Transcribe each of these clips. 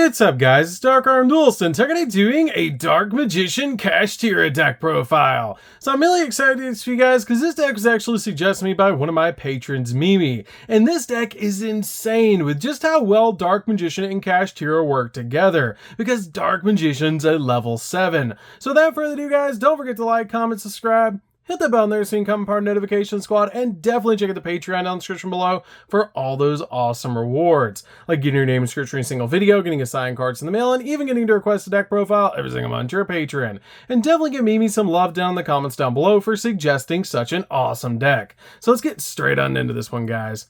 What's up guys, it's DarkArmedDuelist and today doing a Dark Magician Kashtira deck profile. So I'm really excited for you guys because this deck was actually suggested to me by one of my patrons, Mimi. And this deck is insane with just how well Dark Magician and Kashtira work together, because Dark Magician's a level 7. So without further ado guys, don't forget to like, comment, subscribe, hit that bell on there so you can become part of the notification squad, and definitely check out the Patreon down in the description below for all those awesome rewards, like getting your name in scripture in a single video, getting assigned cards in the mail, and even getting to request a deck profile every single month to your Patreon. And definitely give Mimi some love down in the comments down below for suggesting such an awesome deck. So let's get straight on into this one, guys.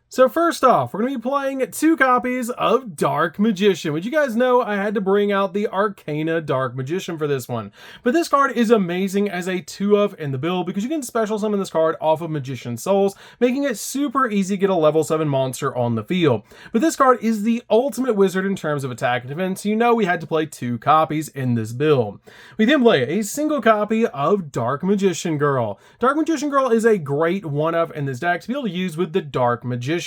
So first off, we're going to be playing 2 copies of Dark Magician, which you guys know I had to bring out the Arcana Dark Magician for this one. But this card is amazing as a 2-of in the build because you can special summon this card off of Magician Souls, making it super easy to get a level 7 monster on the field. But this card is the ultimate wizard in terms of attack and defense, so you know we had to play 2 copies in this build. We then play a single copy of Dark Magician Girl. Dark Magician Girl is a great 1-of in this deck to be able to use with the Dark Magician.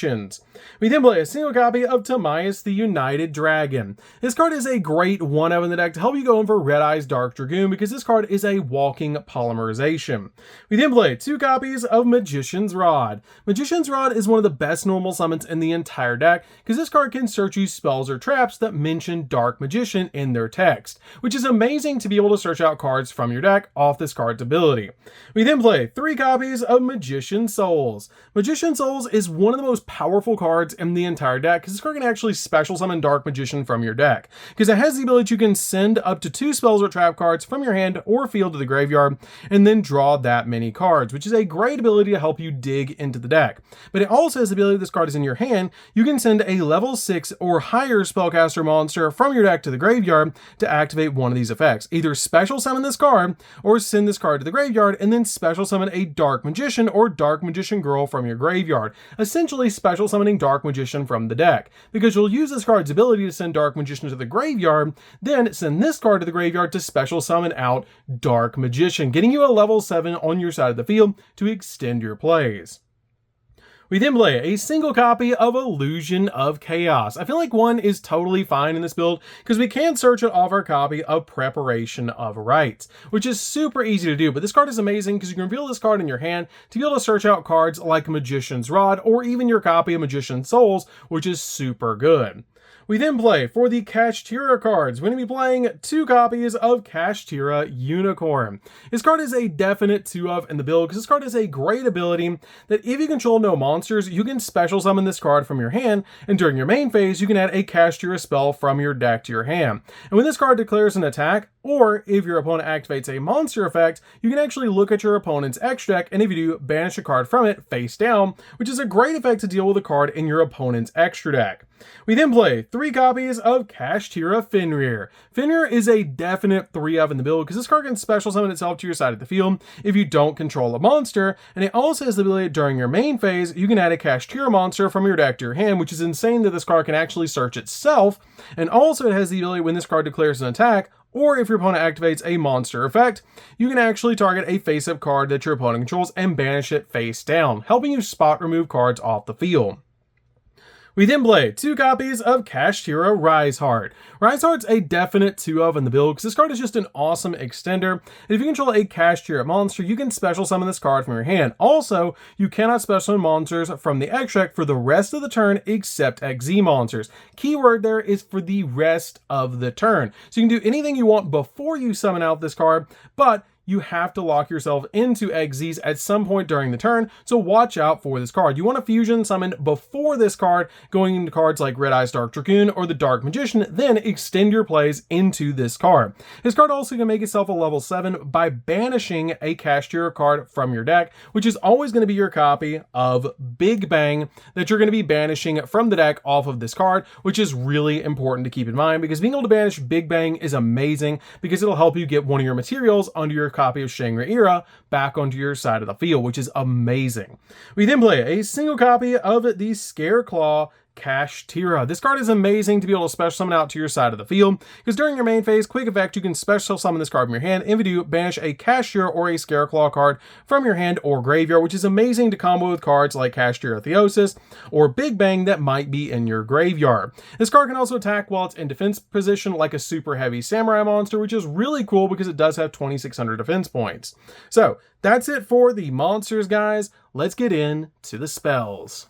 We then play a single copy of Timaeus the United Dragon. This card is a great 1-of in the deck to help you go in for Red Eyes Dark Dragoon because this card is a walking polymerization. We then play 2 copies of Magician's Rod. Magician's Rod is one of the best normal summons in the entire deck because this card can search you spells or traps that mention Dark Magician in their text, which is amazing to be able to search out cards from your deck off this card's ability. We then play 3 copies of Magician Souls. Magician Souls is one of the most powerful cards in the entire deck because this card can actually special summon Dark Magician from your deck, because it has the ability you can send up to 2 spells or trap cards from your hand or field to the graveyard and then draw that many cards, which is a great ability to help you dig into the deck. But it also has the ability, this card is in your hand, you can send a level 6 or higher spellcaster monster from your deck to the graveyard to activate one of these effects. Either special summon this card or send this card to the graveyard and then special summon a Dark Magician or Dark Magician Girl from your graveyard, essentially special summoning Dark Magician from the deck, because you'll use this card's ability to send Dark Magician to the graveyard, then send this card to the graveyard to special summon out Dark Magician, getting you a level 7 on your side of the field to extend your plays. We then play a single copy of Illusion of Chaos. I feel like 1 is totally fine in this build because we can search it off our copy of Preparation of Rites, which is super easy to do, but this card is amazing because you can reveal this card in your hand to be able to search out cards like Magician's Rod or even your copy of Magician Souls, which is super good. We then play for the Kashtira cards. We're going to be playing 2 copies of Kashtira Unicorn. This card is a definite 2-of in the build because this card is a great ability that if you control no monsters, you can special summon this card from your hand, and during your main phase, you can add a Kashtira spell from your deck to your hand. And when this card declares an attack, or if your opponent activates a monster effect, you can actually look at your opponent's extra deck, and if you do, banish a card from it face down, which is a great effect to deal with a card in your opponent's extra deck. We then play 3 copies of Kashtira Fenrir. Fenrir is a definite 3-of in the build because this card can special summon itself to your side of the field if you don't control a monster, and it also has the ability during your main phase, you can add a Kashtira monster from your deck to your hand, which is insane that this card can actually search itself, and also it has the ability when this card declares an attack, or if your opponent activates a monster effect, you can actually target a face-up card that your opponent controls and banish it face down, helping you spot remove cards off the field. We then play 2 copies of Kashtira Riseheart. Riseheart's a definite 2-of in the build because this card is just an awesome extender. And if you control a Kashtira monster, you can special summon this card from your hand. Also, you cannot special summon monsters from the extract for the rest of the turn except XZ monsters. Keyword there is for the rest of the turn. So you can do anything you want before you summon out this card, but you have to lock yourself into XZs at some point during the turn, so watch out for this card. You want to fusion summon before this card, going into cards like Red Eyes Dark Dragoon or the Dark Magician, then extend your plays into this card. This card also can make itself a level 7 by banishing a Kashtira card from your deck, which is always going to be your copy of Big Bang that you're going to be banishing from the deck off of this card, which is really important to keep in mind because being able to banish Big Bang is amazing because it'll help you get one of your materials under your copy of Shangri-Ira back onto your side of the field, which is amazing. We then play a single copy of the Scareclaw Kashtira. This card is amazing to be able to special summon out to your side of the field, because during your main phase, quick effect, you can special summon this card from your hand, and if you do, banish a Kashtira or a Scareclaw card from your hand or graveyard, which is amazing to combo with cards like Kashtira Theosis or Big Bang that might be in your graveyard. This card can also attack while it's in defense position like a super heavy samurai monster, which is really cool because it does have 2600 defense points. So that's it for the monsters, guys. Let's get into the spells.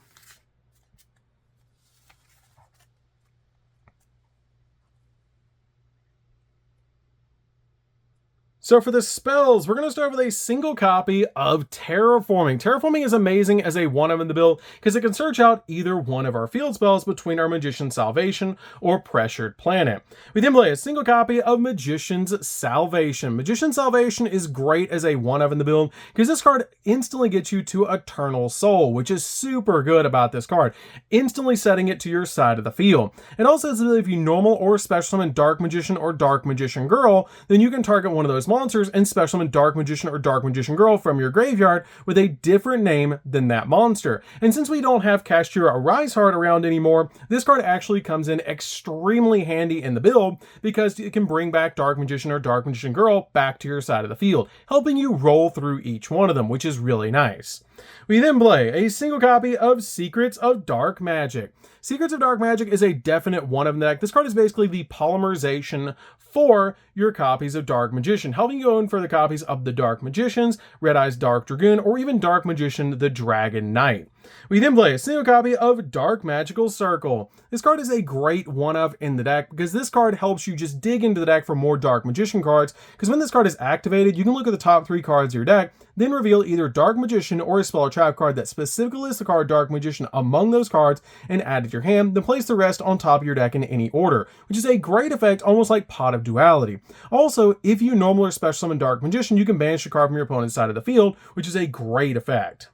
So for the spells, we're going to start with a single copy of Terraforming. Terraforming is amazing as a one-of in the build because it can search out either one of our field spells between our Magician's Salvation or Pressured Planet. We then play a single copy of Magician's Salvation. Magician's Salvation is great as a one-of in the build because this card instantly gets you to Eternal Soul, which is super good about this card, instantly setting it to your side of the field. It also says that if you normal or special summon Dark Magician or Dark Magician Girl, then you can target one of those monsters and special summon Dark Magician or Dark Magician Girl from your graveyard with a different name than that monster. And since we don't have Kashtira Arise Heart around anymore, this card actually comes in extremely handy in the build because it can bring back Dark Magician or Dark Magician Girl back to your side of the field, helping you roll through each one of them, which is really nice. We then play a single copy of Secrets of Dark Magic. Secrets of Dark Magic is a definite one of the deck. This card is basically the polymerization for your copies of Dark Magician, helping you go in for the copies of the Dark Magicians, Red Eyes Dark Dragoon, or even Dark Magician the Dragon Knight. We then play a single copy of Dark Magical Circle. This card is a great one-of in the deck because this card helps you just dig into the deck for more Dark Magician cards, because when this card is activated, you can look at the top 3 cards of your deck, then reveal either Dark Magician or a spell or trap card that specifically lists the card Dark Magician among those cards and add it to your hand, then place the rest on top of your deck in any order, which is a great effect, almost like Pot of Duality. Also, if you normal or special summon Dark Magician, you can banish a card from your opponent's side of the field, which is a great effect.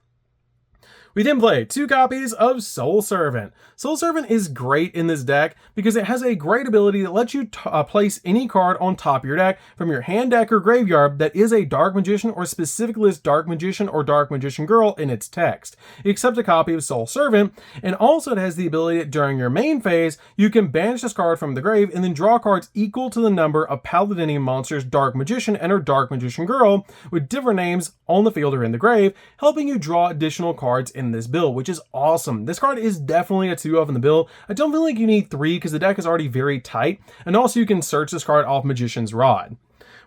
We then play 2 copies of Soul Servant. Soul Servant is great in this deck because it has a great ability that lets you place any card on top of your deck from your hand, deck, or graveyard that is a Dark Magician or specifically lists Dark Magician or Dark Magician Girl in its text. You accept a copy of Soul Servant, and also it has the ability that during your main phase, you can banish this card from the grave and then draw cards equal to the number of Paladinium monsters Dark Magician and or Dark Magician Girl with different names on the field or in the grave, helping you draw additional cards in this build, which is awesome. This card is definitely a 2-of in the build. I don't feel like you need 3 because the deck is already very tight, and also you can search this card off Magician's Rod.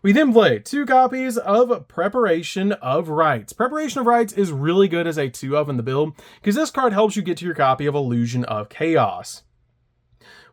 We then play 2 copies of Preparation of Rites. Preparation of Rites is really good as a 2-of in the build because this card helps you get to your copy of Illusion of Chaos.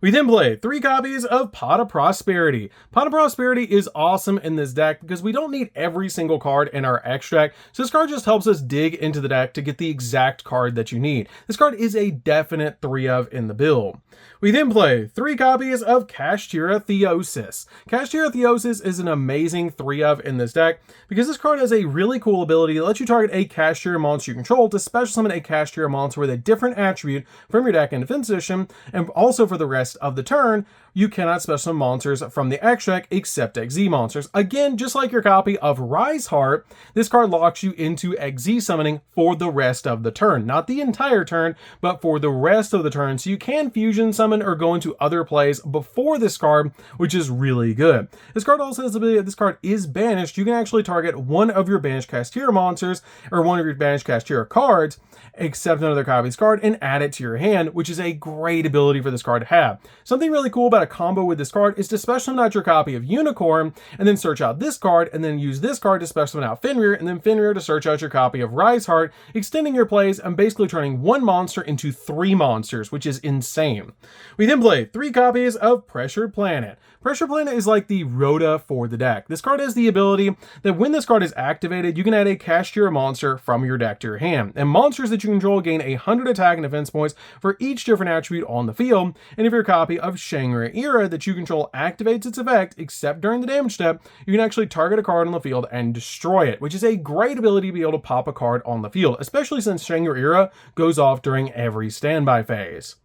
We then play 3 copies of Pot of Prosperity. Pot of Prosperity is awesome in this deck because we don't need every single card in our extract, so this card just helps us dig into the deck to get the exact card that you need. This card is a definite 3-of in the build. We then play 3 copies of Kashtira Theosis. Kashtira Theosis is an amazing 3-of in this deck because this card has a really cool ability that lets you target a Kashtira monster you control to special summon a Kashtira monster with a different attribute from your deck in defense position, and also for the rest of the turn, you cannot special summon monsters from the extract except XZ monsters. Again, just like your copy of Rise Heart, this card locks you into XZ summoning for the rest of the turn. Not the entire turn, but for the rest of the turn. So you can fusion summon or go into other plays before this card, which is really good. This card also has the ability that this card is banished. You can actually target one of your banished Kashtira monsters or one of your banished Kashtira cards, except another copy's card, and add it to your hand, which is a great ability for this card to have. Something really cool about a combo with this card is to special summon out your copy of Unicorn, and then search out this card, and then use this card to special summon out Fenrir, and then Fenrir to search out your copy of Rise Heart, extending your plays and basically turning one monster into 3 monsters, which is insane. We then play 3 copies of Pressured Planet. Pressured Planet is like the Rhoda for the deck. This card has the ability that when this card is activated, you can add a Kashtira monster from your deck to your hand, and monsters that you control gain 100 attack and defense points for each different attribute on the field, and if your copy of Shangri-Ira that you control activates its effect, except during the damage step, you can actually target a card on the field and destroy it, which is a great ability to be able to pop a card on the field, especially since Shangri-Ira goes off during every standby phase.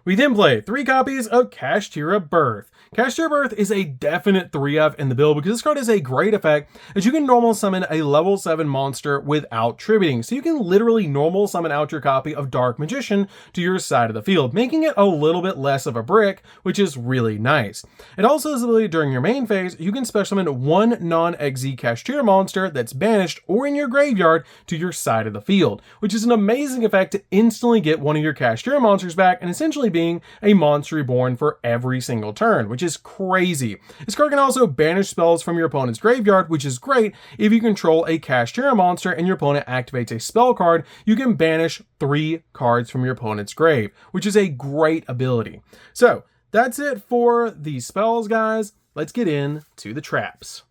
We then play 3 copies of Kashtira Birth. Kashtira Birth is a definite 3F in the build because this card has a great effect as you can normal summon a level 7 monster without tributing. So you can literally normal summon out your copy of Dark Magician to your side of the field, making it a little bit less of a brick, which is really nice. It also has the ability during your main phase, you can special summon 1 non-EXE Kashtira monster that's banished or in your graveyard to your side of the field, which is an amazing effect to instantly get one of your Kashtira monsters back and essentially being a monster reborn for every single turn, which is crazy. This card can also banish spells from your opponent's graveyard, which is great if you control a Kashtira monster and your opponent activates a spell card. You can banish 3 cards from your opponent's grave, which is a great ability. So that's it for the spells, guys. Let's get into the traps.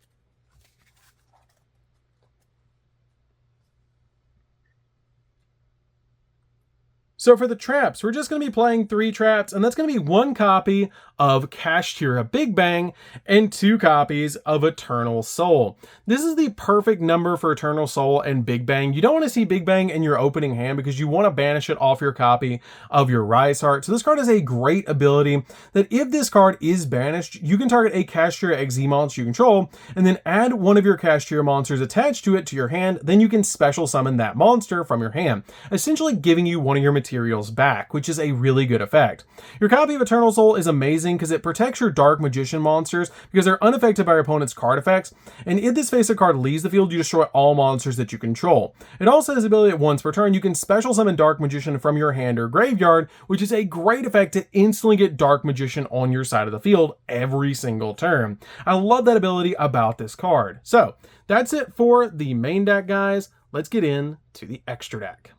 So for the traps, we're just going to be playing 3 traps, and that's going to be 1 copy of Kashtira Big Bang and 2 copies of Eternal Soul. This is the perfect number for Eternal Soul and Big Bang. You don't want to see Big Bang in your opening hand because you want to banish it off your copy of your Rise Heart. So this card has a great ability that if this card is banished, you can target a Kashtira EXE monster you control and then add one of your Kashtira monsters attached to it to your hand. Then you can special summon that monster from your hand, essentially giving you one of your materials back, which is a really good effect. Your copy of Eternal Soul is amazing because it protects your Dark Magician monsters because they're unaffected by your opponent's card effects, and if this face of card leaves the field, you destroy all monsters that you control. It also has the ability that once per turn, you can special summon Dark Magician from your hand or graveyard, which is a great effect to instantly get Dark Magician on your side of the field every single turn. I love that ability about this card. So that's it for the main deck, guys. Let's get into the extra deck.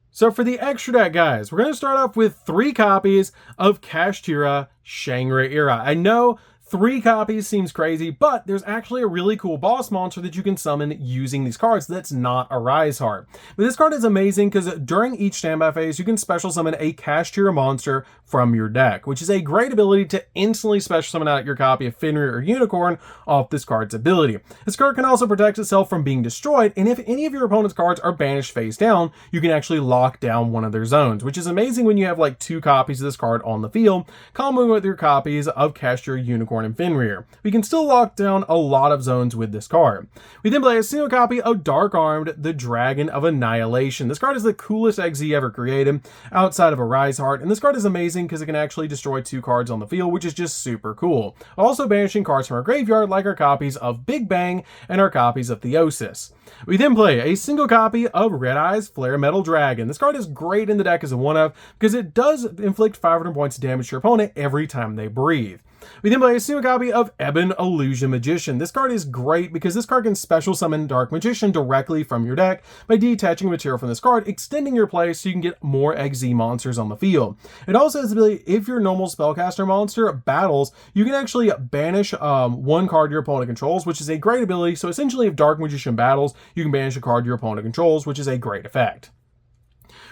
So for the extra deck, guys, we're going to start off with 3 copies of Kashtira Shangri Era. I know 3 copies seems crazy, but there's actually a really cool boss monster that you can summon using these cards that's not a Rise Heart. But this card is amazing because during each standby phase, you can special summon a Kashtira monster from your deck, which is a great ability to instantly special summon out your copy of Fenrir or Unicorn off this card's ability. This card can also protect itself from being destroyed, and if any of your opponent's cards are banished face down, you can actually lock down one of their zones, which is amazing when you have like 2 copies of this card on the field, comboing with your copies of Kashtira, Unicorn, and Fenrir. We can still lock down a lot of zones with this card. We then play a single copy of Dark Armed, the Dragon of Annihilation. This card is the coolest EXE ever created outside of a Rise Heart, and this card is amazing because it can actually destroy 2 cards on the field, which is just super cool. Also banishing cards from our graveyard like our copies of Big Bang and our copies of Theosis. We then play a single copy of Red Eyes Flare Metal Dragon. This card is great in the deck as a 1-of because it does inflict 500 points of damage to your opponent every time they breathe. We then play a single copy of Ebon Illusion Magician. This card is great because this card can special summon Dark Magician directly from your deck by detaching material from this card, extending your play so you can get more EXE monsters on the field. It also has the ability, if your normal spellcaster monster battles, you can actually banish 1 card your opponent controls, which is a great ability. So essentially, if Dark Magician battles, you can banish a card your opponent controls, which is a great effect.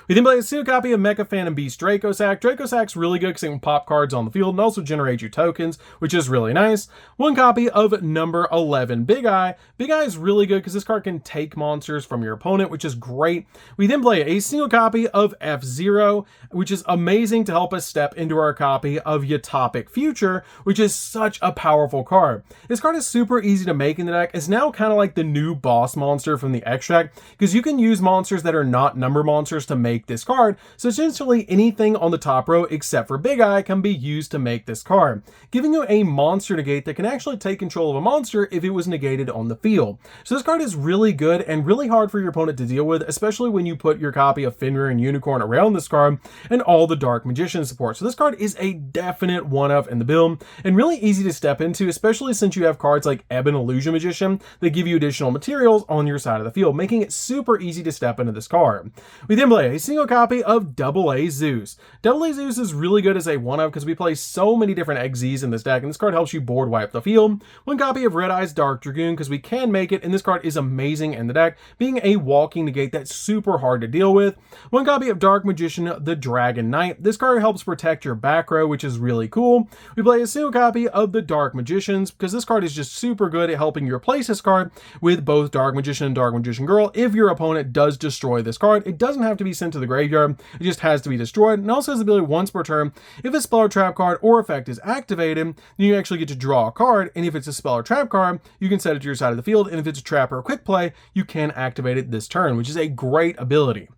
We then play a single copy of Mecha Phantom Beast Dracosack. Dracosack's really good because it can pop cards on the field and also generate you tokens, which is really nice. 1 copy of number 11 Big Eye. Big Eye is really good because this card can take monsters from your opponent, which is great. We then play a single copy of F-Zero, which is amazing to help us step into our copy of Utopic Future, which is such a powerful card. This card is super easy to make in the deck. It's now kind of like the new boss monster from the extract because you can use monsters that are not number monsters to make this card, so essentially anything on the top row except for Big Eye can be used to make this card, giving you a monster negate that can actually take control of a monster if it was negated on the field. So this card is really good and really hard for your opponent to deal with, especially when you put your copy of Fenrir and Unicorn around this card and all the Dark Magician support. So this card is a definite 1-of in the build and really easy to step into, especially since you have cards like Ebon Illusion Magician that give you additional materials on your side of the field, making it super easy to step into this card. We then play a single copy of AA Zeus. AA Zeus is really good as a one-of because we play so many different XZs in this deck, and this card helps you board wipe the field. One copy of Red Eye's Dark Dragoon because we can make it, and this card is amazing in the deck, being a walking negate that's super hard to deal with. One copy of Dark Magician, the Dragon Knight. This card helps protect your back row, which is really cool. We play a single copy of the Dark Magicians because this card is just super good at helping you replace this card with both Dark Magician and Dark Magician Girl if your opponent does destroy this card. It doesn't have to be sent to the graveyard, it just has to be destroyed, and also has the ability once per turn, if a spell or trap card or effect is activated, then you actually get to draw a card, and if it's a spell or trap card, you can set it to your side of the field, and if it's a trap or a quick play, you can activate it this turn, which is a great ability.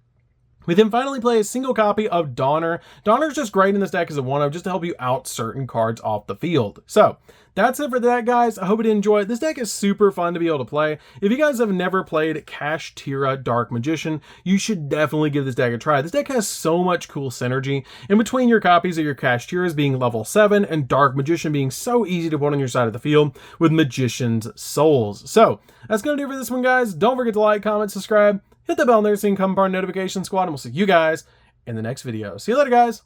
We then finally play a single copy of Donner. Donner's just great in this deck as a one-of, just to help you out certain cards off the field. So, that's it for that, guys. I hope you did enjoy it. This deck is super fun to be able to play. If you guys have never played Kashtira Dark Magician, you should definitely give this deck a try. This deck has so much cool synergy. In between your copies of your Kashtiras being level 7 and Dark Magician being so easy to put on your side of the field with Magician's Souls. So, that's going to do it for this one, guys. Don't forget to like, comment, subscribe. Hit the bell there so you can become part of Notification Squad, and we'll see you guys in the next video. See you later, guys.